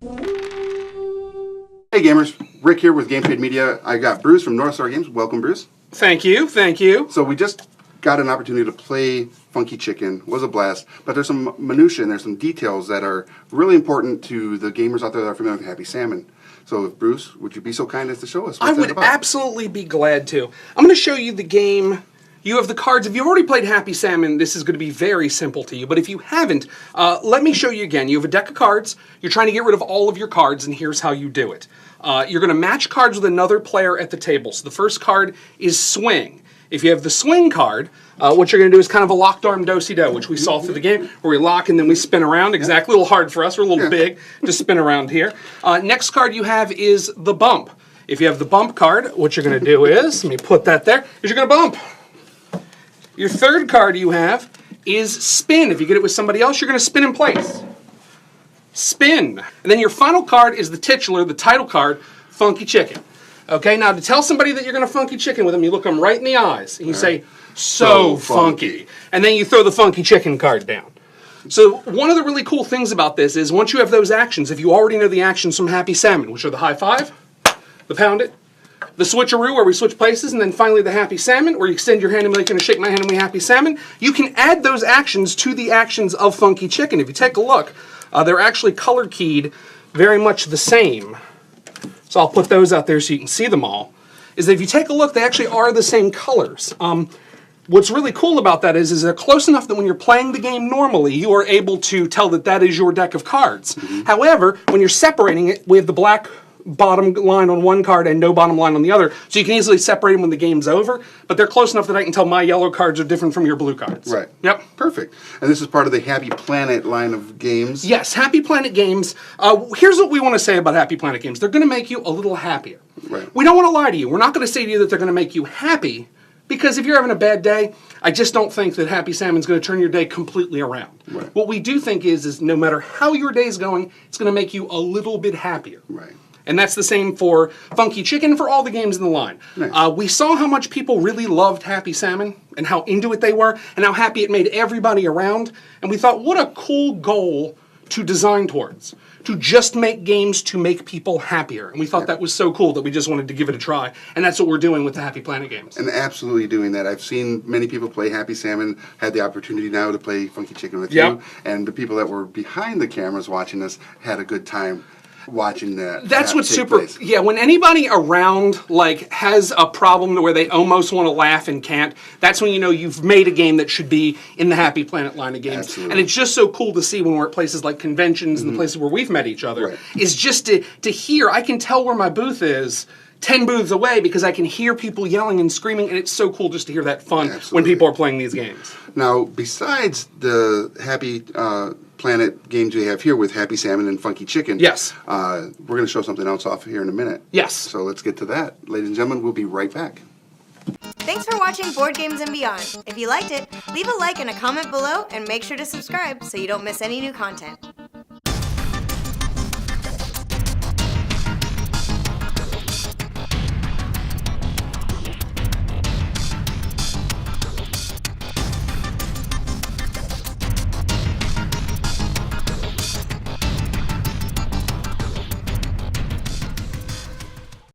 Hey gamers, Rick here with Game Trade Media. I got Bruce from NorthStar Games. Welcome, Bruce. Thank you, thank you. So we just got an opportunity to play Funky Chicken. It was a blast, but there's some minutiae and there's some details that are really important to the gamers out there that are familiar with Happy Salmon. So Bruce, would you be so kind as to show us what's I would absolutely be glad to. I'm going to show you the game. You have the cards. If you've already played Happy Salmon, this is going to be very simple to you. But if you haven't, let me show you again. You have a deck of cards. You're trying to get rid of all of your cards, and here's how you do it. You're going to match cards with another player at the table. So the first card is Swing. If you have the Swing card, what you're going to do is kind of a locked arm do-si-do, which we saw through the game, where we lock and then we spin around. Exactly. A little hard for us. We're a little big to spin around here. Next card you have is the Bump. If you have the Bump card, what you're going to do is, let me put that there, is you're going to bump. Your third card you have is Spin. If you get it with somebody else, you're going to spin in place. Spin. And then your final card is the titular, the title card, Funky Chicken. Okay, now to tell somebody that you're going to Funky Chicken with them, you look them right in the eyes and you say, so funky. And then you throw the Funky Chicken card down. So one of the really cool things about this is once you have those actions, if you already know the actions from Happy Salmon, which are the high five, the pound it, the switcheroo where we switch places, and then finally the Happy Salmon where you extend your hand and you're going to shake my hand and we Happy Salmon, you can add those actions to the actions of Funky Chicken. If you take a look, they're actually color keyed very much the same. So I'll put those out there so you can see them all. Is that if you take a look, they actually are the same colors. What's really cool about that is they're close enough that when you're playing the game normally, you are able to tell that that is your deck of cards. However, when you're separating it, we have the black bottom line on one card and no bottom line on the other, so you can easily separate them when the game's over, but they're close enough that I can tell my yellow cards are different from your blue cards. Right. Yep. Perfect. And this is part of the Happy Planet line of games. Yes, Happy Planet games. Here's what we want to say about Happy Planet games. They're going to make you a little happier. Right. We don't want to lie to you. We're not going to say to you that they're going to make you happy, because if you're having a bad day, I just don't think that Happy Salmon's going to turn your day completely around. Right. What we do think is no matter how your day's going, it's going to make you a little bit happier. Right. And that's the same for Funky Chicken, for all the games in the line. Nice. We saw how much people really loved Happy Salmon and how into it they were and how happy it made everybody around. And we thought, what a cool goal to design towards, to just make games to make people happier. And we thought that was so cool that we just wanted to give it a try. And that's what we're doing with the Happy Planet games. And absolutely doing that. I've seen many people play Happy Salmon, had the opportunity now to play Funky Chicken with you. And the people that were behind the cameras watching us had a good time watching that. That's what's super. Yeah, when anybody around like has a problem where they almost want to laugh and can't, that's when you know you've made a game that should be in the Happy Planet line of games. Absolutely. And it's just so cool to see when we're at places like conventions and the places where we've met each other. Is just to hear. I can tell where my booth is 10 booths away because I can hear people yelling and screaming, and it's so cool just to hear that fun when people are playing these games. Now, besides the Happy Planet games we have here with Happy Salmon and Funky Chicken, yes, we're going to show something else off here in a minute. Yes. So let's get to that. Ladies and gentlemen, we'll be right back. Thanks for watching Board Games and Beyond. If you liked it, leave a like and a comment below, and make sure to subscribe so you don't miss any new content.